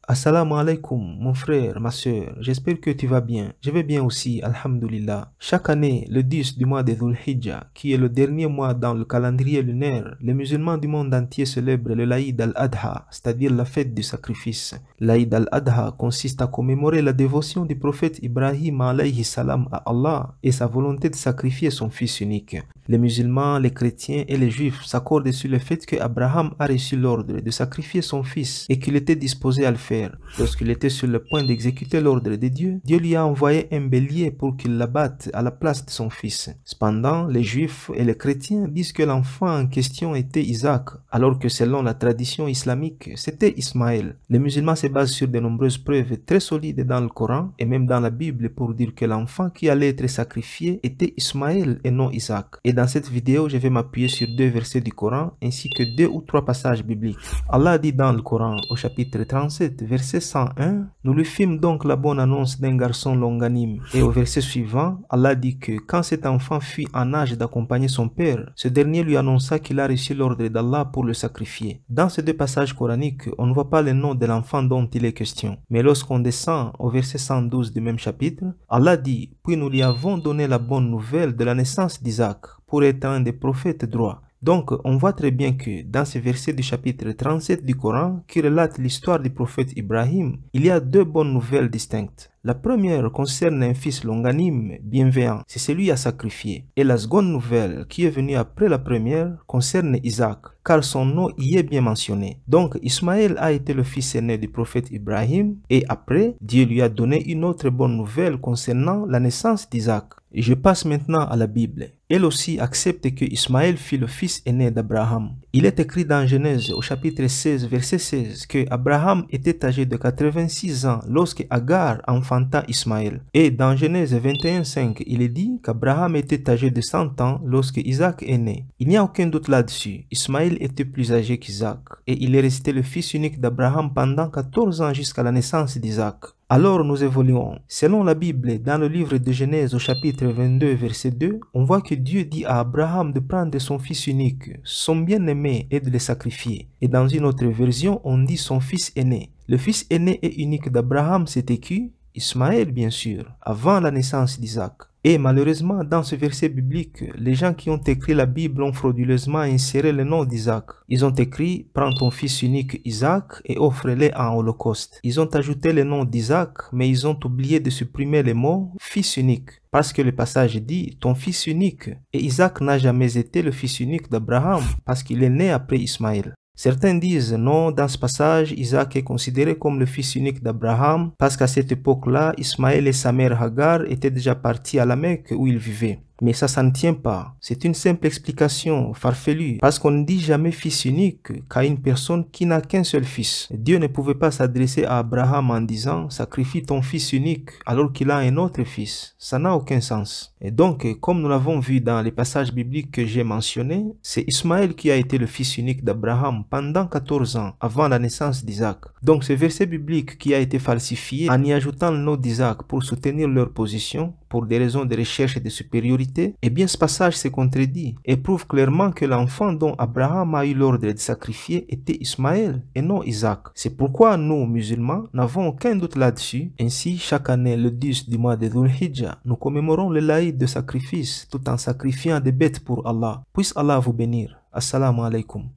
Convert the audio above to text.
Assalamu alaikum, mon frère, ma sœur. J'espère que tu vas bien. Je vais bien aussi, alhamdulillah. Chaque année, le 10 du mois de Dhul Hijjah, qui est le dernier mois dans le calendrier lunaire, les musulmans du monde entier célèbrent le l'Aïd al-Adha, c'est-à-dire la fête du sacrifice. L'Aïd al-Adha consiste à commémorer la dévotion du prophète Ibrahim alayhi salam à Allah et sa volonté de sacrifier son fils unique. Les musulmans, les chrétiens et les juifs s'accordent sur le fait que Abraham a reçu l'ordre de sacrifier son fils et qu'il était disposé à le faire. Lorsqu'il était sur le point d'exécuter l'ordre de Dieu, Dieu lui a envoyé un bélier pour qu'il l'abatte à la place de son fils. Cependant, les juifs et les chrétiens disent que l'enfant en question était Isaac, alors que selon la tradition islamique, c'était Ismaël. Les musulmans se basent sur de nombreuses preuves très solides dans le Coran et même dans la Bible pour dire que l'enfant qui allait être sacrifié était Ismaël et non Isaac. Et dans cette vidéo, je vais m'appuyer sur deux versets du Coran ainsi que deux ou trois passages bibliques. Allah dit dans le Coran au chapitre 37, verset 101, nous lui fîmes donc la bonne annonce d'un garçon longanime. Et au verset suivant, Allah dit que quand cet enfant fut en âge d'accompagner son père, ce dernier lui annonça qu'il a reçu l'ordre d'Allah pour le sacrifier. Dans ces deux passages coraniques, on ne voit pas le nom de l'enfant dont il est question. Mais lorsqu'on descend au verset 112 du même chapitre, Allah dit, puis nous lui avons donné la bonne nouvelle de la naissance d'Isaac pour être un des prophètes droits. Donc, on voit très bien que dans ce verset du chapitre 37 du Coran qui relate l'histoire du prophète Ibrahim, il y a deux bonnes nouvelles distinctes. La première concerne un fils longanime, bienveillant, c'est celui à sacrifier. Et la seconde nouvelle, qui est venue après la première, concerne Isaac, car son nom y est bien mentionné. Donc Ismaël a été le fils aîné du prophète Ibrahim, et après, Dieu lui a donné une autre bonne nouvelle concernant la naissance d'Isaac. Je passe maintenant à la Bible. Elle aussi accepte que Ismaël fut le fils aîné d'Abraham. Il est écrit dans Genèse au chapitre 16, verset 16, que Abraham était âgé de 86 ans lorsque Agar enfanta Ismaël. Et dans Genèse 21, 5, il est dit qu'Abraham était âgé de 100 ans lorsque Isaac est né. Il n'y a aucun doute là-dessus. Ismaël était plus âgé qu'Isaac et il est resté le fils unique d'Abraham pendant 14 ans jusqu'à la naissance d'Isaac. Alors nous évoluons. Selon la Bible, dans le livre de Genèse au chapitre 22, verset 2, on voit que Dieu dit à Abraham de prendre son fils unique, son bien-aimé, et de le sacrifier. Et dans une autre version, on dit son fils aîné. Le fils aîné et unique d'Abraham, c'était qui? Ismaël, bien sûr, avant la naissance d'Isaac. Et malheureusement, dans ce verset biblique, les gens qui ont écrit la Bible ont frauduleusement inséré le nom d'Isaac. Ils ont écrit « Prends ton fils unique Isaac et offre-le en holocauste ». Ils ont ajouté le nom d'Isaac, mais ils ont oublié de supprimer le mot « fils unique ». Parce que le passage dit « ton fils unique ». Et Isaac n'a jamais été le fils unique d'Abraham, parce qu'il est né après Ismaël. Certains disent non, dans ce passage, Isaac est considéré comme le fils unique d'Abraham parce qu'à cette époque-là, Ismaël et sa mère Hagar étaient déjà partis à la Mecque où ils vivaient. Mais ça ne tient pas. C'est une simple explication farfelue. Parce qu'on ne dit jamais fils unique qu'à une personne qui n'a qu'un seul fils. Dieu ne pouvait pas s'adresser à Abraham en disant « Sacrifie ton fils unique » alors qu'il a un autre fils. Ça n'a aucun sens. Et donc, comme nous l'avons vu dans les passages bibliques que j'ai mentionnés, c'est Ismaël qui a été le fils unique d'Abraham pendant 14 ans avant la naissance d'Isaac. Donc, ce verset biblique qui a été falsifié en y ajoutant le nom d'Isaac pour soutenir leur position, pour des raisons de recherche et de supériorité, eh bien ce passage se contredit et prouve clairement que l'enfant dont Abraham a eu l'ordre de sacrifier était Ismaël et non Isaac. C'est pourquoi nous, musulmans, n'avons aucun doute là-dessus. Ainsi, chaque année, le 10 du mois de Dhul Hijjah, nous commémorons le l'Aïd de sacrifice tout en sacrifiant des bêtes pour Allah. Puisse Allah vous bénir. Assalamu alaikum.